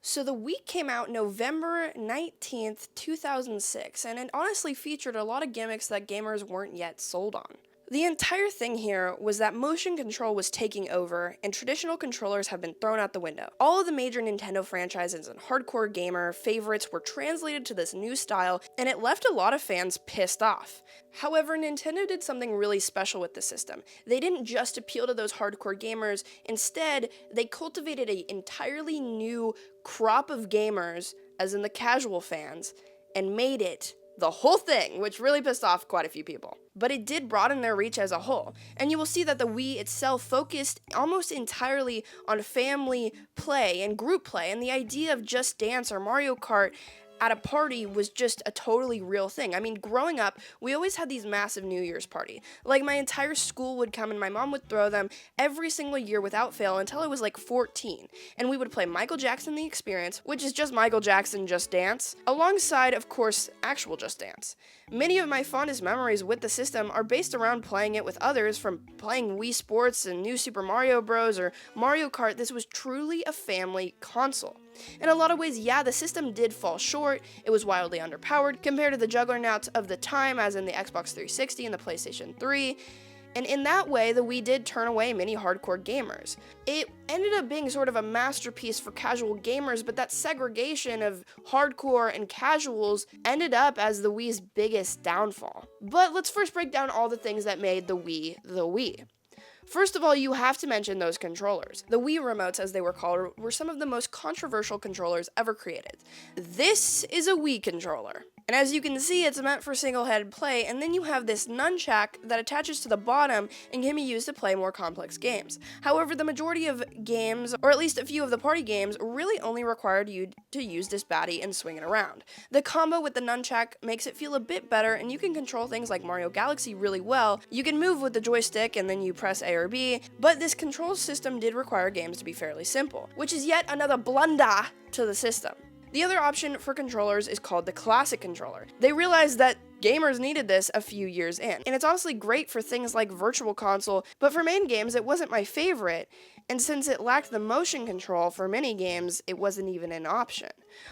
So the Wii came out November 19th, 2006, and it honestly featured a lot of gimmicks that gamers weren't yet sold on. The entire thing here was that motion control was taking over, and traditional controllers have been thrown out the window. All of the major Nintendo franchises and hardcore gamer favorites were translated to this new style, and it left a lot of fans pissed off. However, Nintendo did something really special with the system. They didn't just appeal to those hardcore gamers, instead, they cultivated an entirely new crop of gamers, as in the casual fans, and made it the whole thing, which really pissed off quite a few people. But it did broaden their reach as a whole, and you will see that the Wii itself focused almost entirely on family play and group play, and the idea of Just Dance or Mario Kart at a party was just a totally real thing. I mean, growing up, we always had these massive New Year's party. Like, my entire school would come and my mom would throw them every single year without fail until I was like 14. And we would play Michael Jackson The Experience, which is just Michael Jackson Just Dance, alongside, of course, actual Just Dance. Many of my fondest memories with the system are based around playing it with others, from playing Wii Sports and New Super Mario Bros. Or Mario Kart. This was truly a family console. In a lot of ways, yeah, the system did fall short. It was wildly underpowered compared to the juggernauts of the time, as in the Xbox 360 and the PlayStation 3. And in that way, the Wii did turn away many hardcore gamers. It ended up being sort of a masterpiece for casual gamers, but that segregation of hardcore and casuals ended up as the Wii's biggest downfall. But let's first break down all the things that made the Wii the Wii. First of all, you have to mention those controllers. The Wii remotes, as they were called, were some of the most controversial controllers ever created. This is a Wii controller. And as you can see, it's meant for single-headed play, and then you have this nunchuck that attaches to the bottom and can be used to play more complex games. However, the majority of games, or at least a few of the party games, really only required you to use this baddie and swing it around. The combo with the nunchuck makes it feel a bit better, and you can control things like Mario Galaxy really well. You can move with the joystick and then you press A or B, but this control system did require games to be fairly simple, which is yet another blunder to the system. The other option for controllers is called the classic controller. They realized that gamers needed this a few years in, and it's honestly great for things like Virtual Console, but for main games it wasn't my favorite, and since it lacked the motion control for many games, it wasn't even an option.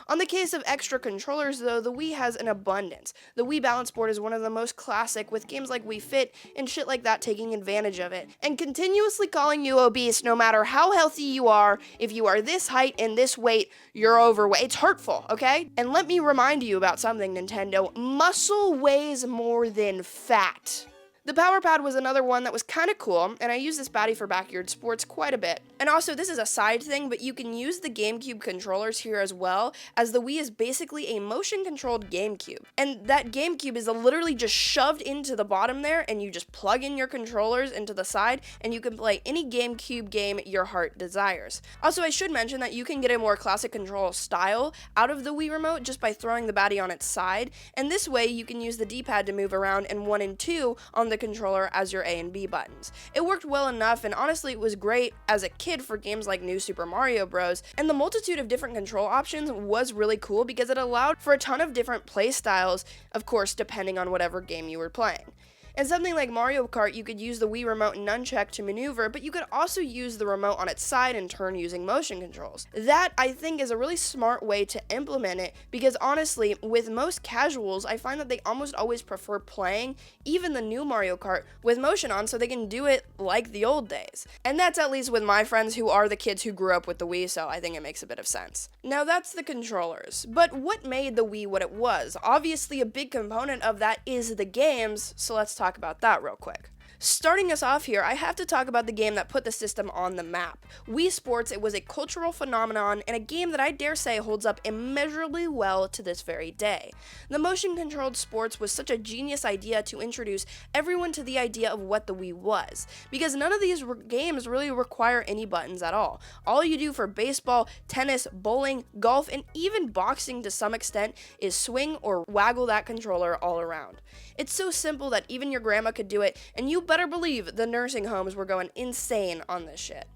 On the case of extra controllers though, the Wii has an abundance. The Wii Balance Board is one of the most classic, with games like Wii Fit and shit like that taking advantage of it, and continuously calling you obese no matter how healthy you are. If you are this height and this weight, you're overweight. It's hurtful, okay? And let me remind you about something, Nintendo. Muscle weighs more than fat. The Power Pad was another one that was kind of cool, and I use this baddie for backyard sports quite a bit. And also, this is a side thing, but you can use the GameCube controllers here as well, as the Wii is basically a motion-controlled GameCube. And that GameCube is literally just shoved into the bottom there, and you just plug in your controllers into the side, and you can play any GameCube game your heart desires. Also, I should mention that you can get a more classic control style out of the Wii remote just by throwing the baddie on its side, and this way you can use the D-pad to move around, and 1 and 2 on the controller as your A and B buttons. It worked well enough, and honestly it was great as a kid for games like New Super Mario Bros. And the multitude of different control options was really cool because it allowed for a ton of different play styles, of course depending on whatever game you were playing. In something like Mario Kart, you could use the Wii Remote and nunchuck to maneuver, but you could also use the remote on its side and turn using motion controls. That, I think, is a really smart way to implement it, because honestly, with most casuals, I find that they almost always prefer playing even the new Mario Kart with motion on so they can do it like the old days. And that's at least with my friends who are the kids who grew up with the Wii, so I think it makes a bit of sense. Now that's the controllers, but what made the Wii what it was? Obviously, a big component of that is the games, so let's talk about that real quick. Starting us off here, I have to talk about the game that put the system on the map. Wii Sports, it was a cultural phenomenon and a game that I dare say holds up immeasurably well to this very day. The motion-controlled sports was such a genius idea to introduce everyone to the idea of what the Wii was, because none of these games really require any buttons at all. All you do for baseball, tennis, bowling, golf, and even boxing to some extent is swing or waggle that controller all around. It's so simple that even your grandma could do it, and you better believe the nursing homes were going insane on this shit.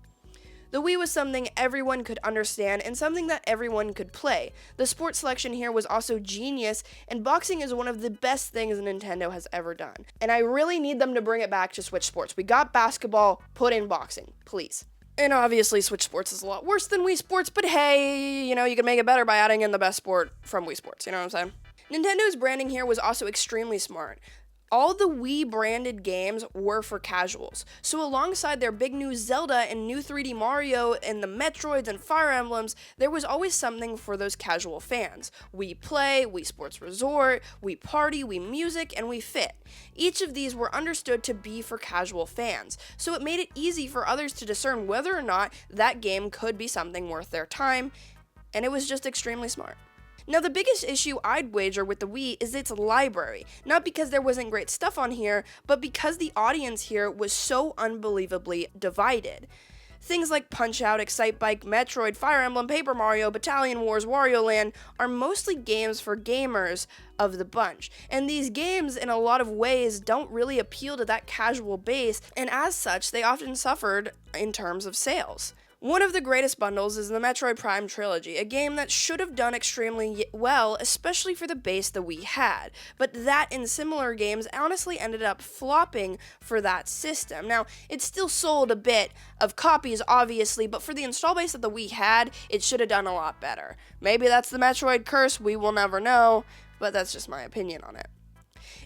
The Wii was something everyone could understand and something that everyone could play. The sports selection here was also genius, and boxing is one of the best things Nintendo has ever done. And I really need them to bring it back to Switch Sports. We got basketball, put in boxing, please. And obviously, Switch Sports is a lot worse than Wii Sports, but hey, you can make it better by adding in the best sport from Wii Sports, you know what I'm saying? Nintendo's branding here was also extremely smart. All the Wii branded games were for casuals. So alongside their big new Zelda and new 3D Mario and the Metroids and Fire Emblems, there was always something for those casual fans. Wii Play, Wii Sports Resort, Wii Party, Wii Music, and Wii Fit. Each of these were understood to be for casual fans, so it made it easy for others to discern whether or not that game could be something worth their time, and it was just extremely smart. Now, the biggest issue I'd wager with the Wii is its library. Not because there wasn't great stuff on here, but because the audience here was so unbelievably divided. Things like Punch-Out, Excitebike, Metroid, Fire Emblem, Paper Mario, Battalion Wars, Wario Land are mostly games for gamers of the bunch. And these games, in a lot of ways, don't really appeal to that casual base, and as such, they often suffered in terms of sales. One of the greatest bundles is the Metroid Prime Trilogy, a game that should have done extremely well, especially for the base that we had, but that and similar games honestly ended up flopping for that system. Now, it still sold a bit of copies, obviously, but for the install base that the Wii had, it should have done a lot better. Maybe that's the Metroid curse, we will never know, but that's just my opinion on it.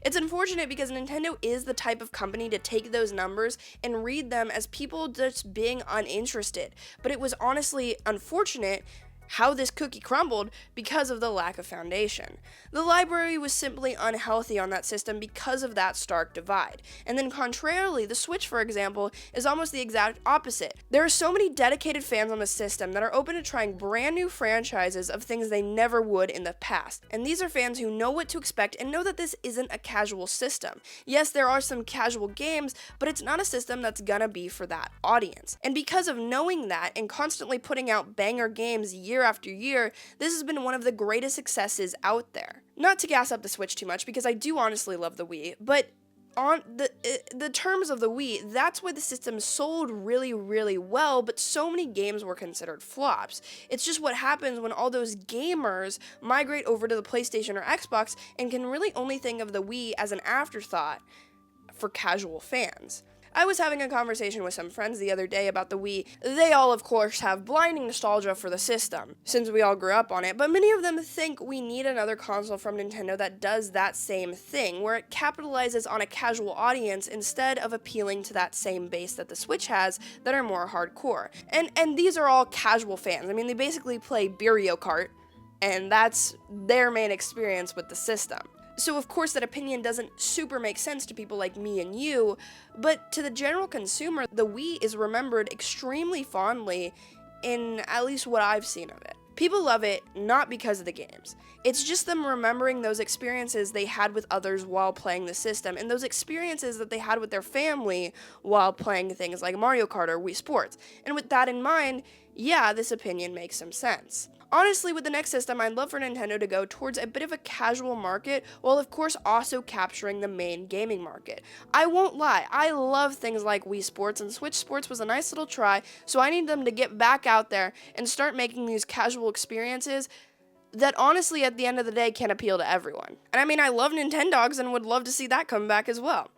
It's unfortunate because Nintendo is the type of company to take those numbers and read them as people just being uninterested, but it was honestly unfortunate how this cookie crumbled because of the lack of foundation. The library was simply unhealthy on that system because of that stark divide. And then contrarily, the Switch, for example, is almost the exact opposite. There are so many dedicated fans on the system that are open to trying brand new franchises of things they never would in the past. And these are fans who know what to expect and know that this isn't a casual system. Yes, there are some casual games, but it's not a system that's gonna be for that audience. And because of knowing that and constantly putting out banger games year after year, this has been one of the greatest successes out there. Not to gas up the Switch too much, because I do honestly love the Wii, but on the terms of the Wii, that's why the system sold really, really well, but so many games were considered flops. It's just what happens when all those gamers migrate over to the PlayStation or Xbox and can really only think of the Wii as an afterthought for casual fans. I was having a conversation with some friends the other day about the Wii. They all, of course, have blinding nostalgia for the system, since we all grew up on it, but many of them think we need another console from Nintendo that does that same thing, where it capitalizes on a casual audience instead of appealing to that same base that the Switch has that are more hardcore. And these are all casual fans. I mean, they basically play Mario Kart, and that's their main experience with the system. So of course that opinion doesn't super make sense to people like me and you, but to the general consumer, the Wii is remembered extremely fondly in at least what I've seen of it. People love it not because of the games. It's just them remembering those experiences they had with others while playing the system, and those experiences that they had with their family while playing things like Mario Kart or Wii Sports. And with that in mind, yeah, this opinion makes some sense. Honestly, with the next system, I'd love for Nintendo to go towards a bit of a casual market, while of course also capturing the main gaming market. I won't lie, I love things like Wii Sports, and Switch Sports was a nice little try, so I need them to get back out there and start making these casual experiences that honestly, at the end of the day, can appeal to everyone. And I mean, I love Nintendogs and would love to see that come back as well.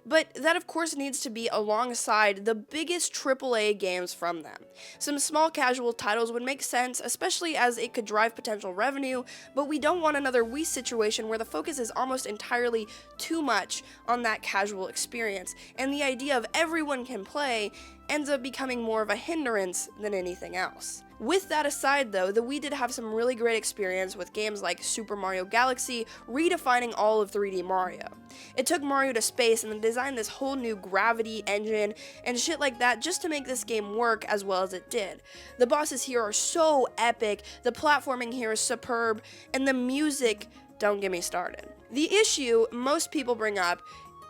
But that, of course, needs to be alongside the biggest AAA games from them. Some small casual titles would make sense, especially as it could drive potential revenue, but we don't want another Wii situation where the focus is almost entirely too much on that casual experience, and the idea of everyone can play ends up becoming more of a hindrance than anything else. With that aside though, the Wii did have some really great experience with games like Super Mario Galaxy, redefining all of 3D Mario. It took Mario to space and then designed this whole new gravity engine and shit like that just to make this game work as well as it did. The bosses here are so epic, the platforming here is superb, and the music, don't get me started. The issue most people bring up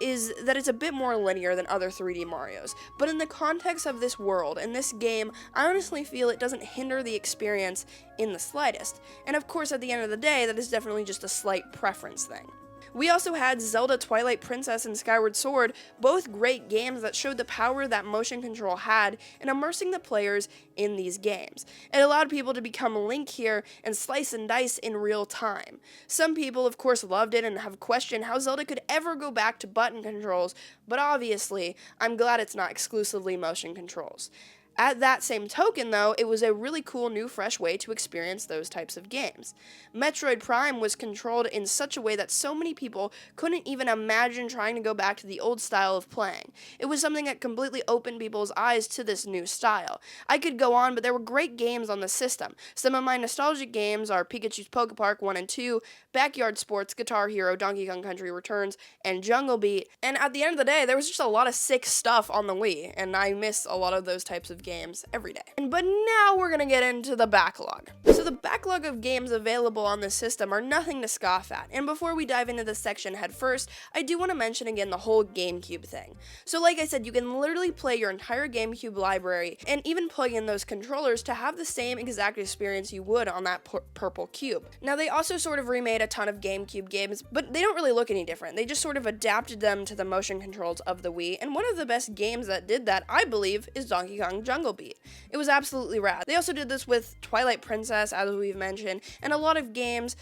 is that it's a bit more linear than other 3D Marios, but in the context of this world and this game, I honestly feel it doesn't hinder the experience in the slightest. And of course, at the end of the day, that is definitely just a slight preference thing. We also had Zelda Twilight Princess and Skyward Sword, both great games that showed the power that motion control had in immersing the players in these games. It allowed people to become Link here and slice and dice in real time. Some people, of course, loved it and have questioned how Zelda could ever go back to button controls, but obviously, I'm glad it's not exclusively motion controls. At that same token, though, it was a really cool new fresh way to experience those types of games. Metroid Prime was controlled in such a way that so many people couldn't even imagine trying to go back to the old style of playing. It was something that completely opened people's eyes to this new style. I could go on, but there were great games on the system. Some of my nostalgic games are Pikachu's Poke Park 1 and 2, Backyard Sports, Guitar Hero, Donkey Kong Country Returns, and Jungle Beat. And at the end of the day, there was just a lot of sick stuff on the Wii, and I miss a lot of those types of games every day. But now we're gonna get into the backlog. So the backlog of games available on the system are nothing to scoff at, and before we dive into this section head first, I do want to mention again the whole GameCube thing. So like I said, you can literally play your entire GameCube library and even plug in those controllers to have the same exact experience you would on that purple cube. Now they also sort of remade a ton of GameCube games, but they don't really look any different. They just sort of adapted them to the motion controls of the Wii, and one of the best games that did that, I believe, is Donkey Kong Jungle Beat. It was absolutely rad. They also did this with Twilight Princess, as we've mentioned, and a lot of games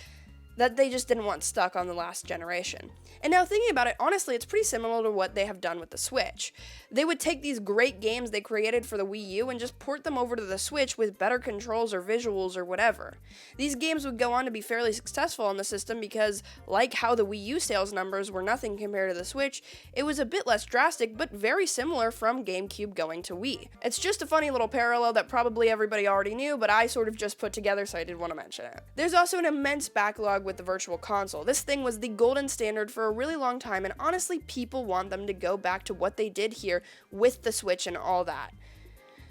that they just didn't want stuck on the last generation. And now thinking about it, honestly, it's pretty similar to what they have done with the Switch. They would take these great games they created for the Wii U and just port them over to the Switch with better controls or visuals or whatever. These games would go on to be fairly successful on the system because, like how the Wii U sales numbers were nothing compared to the Switch, it was a bit less drastic but very similar from GameCube going to Wii. It's just a funny little parallel that probably everybody already knew, but I sort of just put together, so I did want to mention it. There's also an immense backlog with the Virtual Console. This thing was the golden standard for a really long time, and honestly, people want them to go back to what they did here with the Switch and all that.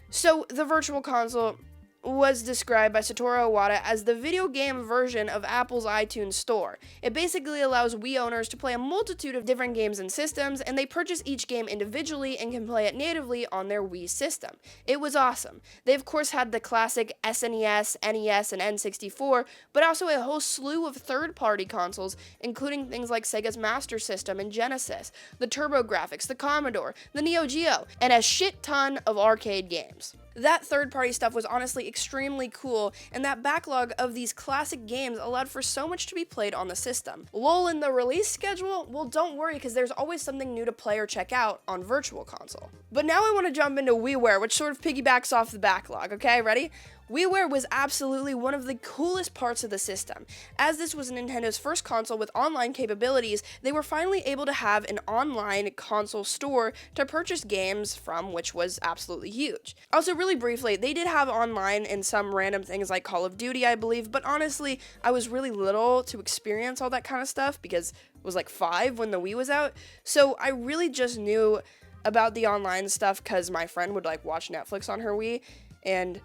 So, the Virtual Console was described by Satoru Iwata as the video game version of Apple's iTunes Store. It basically allows Wii owners to play a multitude of different games and systems, and they purchase each game individually and can play it natively on their Wii system. It was awesome. They of course had the classic SNES, NES, and N64, but also a whole slew of third-party consoles, including things like Sega's Master System and Genesis, the TurboGrafx, the Commodore, the Neo Geo, and a shit ton of arcade games. That third-party stuff was honestly extremely cool, and that backlog of these classic games allowed for so much to be played on the system. Lull in the release schedule? Well, don't worry, because there's always something new to play or check out on Virtual Console. But now I want to jump into WiiWare, which sort of piggybacks off the backlog, okay? Ready? WiiWare was absolutely one of the coolest parts of the system. As this was Nintendo's first console with online capabilities, they were finally able to have an online console store to purchase games from, which was absolutely huge. Also, really briefly, they did have online in some random things like Call of Duty, I believe, but honestly, I was really little to experience all that kind of stuff because I was like 5 when the Wii was out, so I really just knew about the online stuff because my friend would like watch Netflix on her Wii, and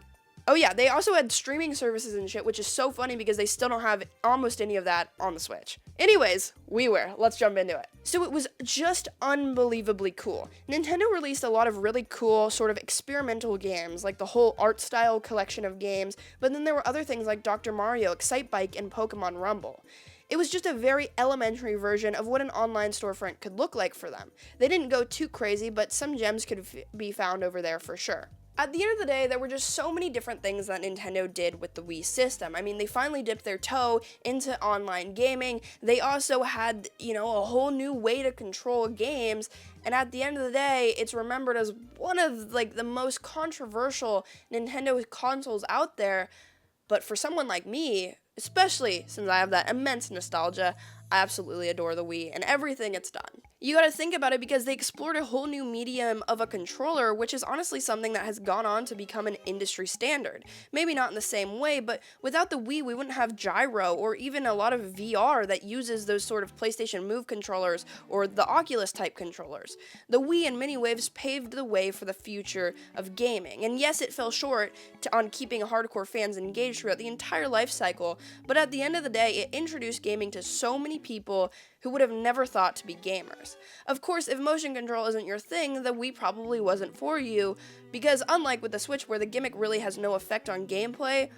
oh yeah, they also had streaming services and shit, which is so funny because they still don't have almost any of that on the Switch. Anyways, WiiWare, let's jump into it. So it was just unbelievably cool. Nintendo released a lot of really cool sort of experimental games, like the whole art style collection of games, but then there were other things like Dr. Mario, Excitebike, and Pokemon Rumble. It was just a very elementary version of what an online storefront could look like for them. They didn't go too crazy, but some gems could be found over there for sure. At the end of the day, there were just so many different things that Nintendo did with the Wii system. I mean, they finally dipped their toe into online gaming. They also had, a whole new way to control games. And at the end of the day, it's remembered as one of, the most controversial Nintendo consoles out there. But for someone like me, especially since I have that immense nostalgia, I absolutely adore the Wii and everything it's done. You gotta think about it because they explored a whole new medium of a controller, which is honestly something that has gone on to become an industry standard. Maybe not in the same way, but without the Wii, we wouldn't have gyro or even a lot of VR that uses those sort of PlayStation Move controllers or the Oculus type controllers. The Wii in many ways paved the way for the future of gaming, and yes, it fell short on keeping hardcore fans engaged throughout the entire life cycle, but at the end of the day, it introduced gaming to so many people who would have never thought to be gamers. Of course, if motion control isn't your thing, the Wii probably wasn't for you, because unlike with the Switch where the gimmick really has no effect on gameplay,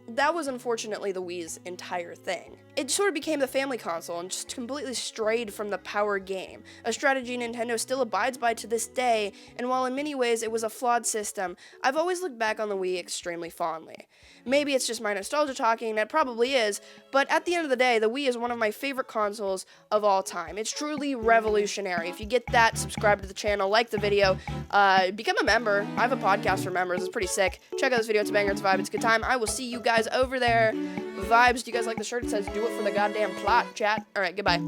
that was unfortunately the Wii's entire thing. It sort of became the family console and just completely strayed from the power game, a strategy Nintendo still abides by to this day, and while in many ways it was a flawed system, I've always looked back on the Wii extremely fondly. Maybe it's just my nostalgia talking, that probably is, but at the end of the day, the Wii is one of my favorite consoles of all time. It's truly revolutionary. If you get that, subscribe to the channel, like the video, become a member. I have a podcast for members. It's pretty sick. Check out this video. It's a banger. It's a vibe. It's a good time. I will see you guys over there. Vibes. Do you guys like the shirt? It says, do it for the goddamn plot, chat. All right, goodbye.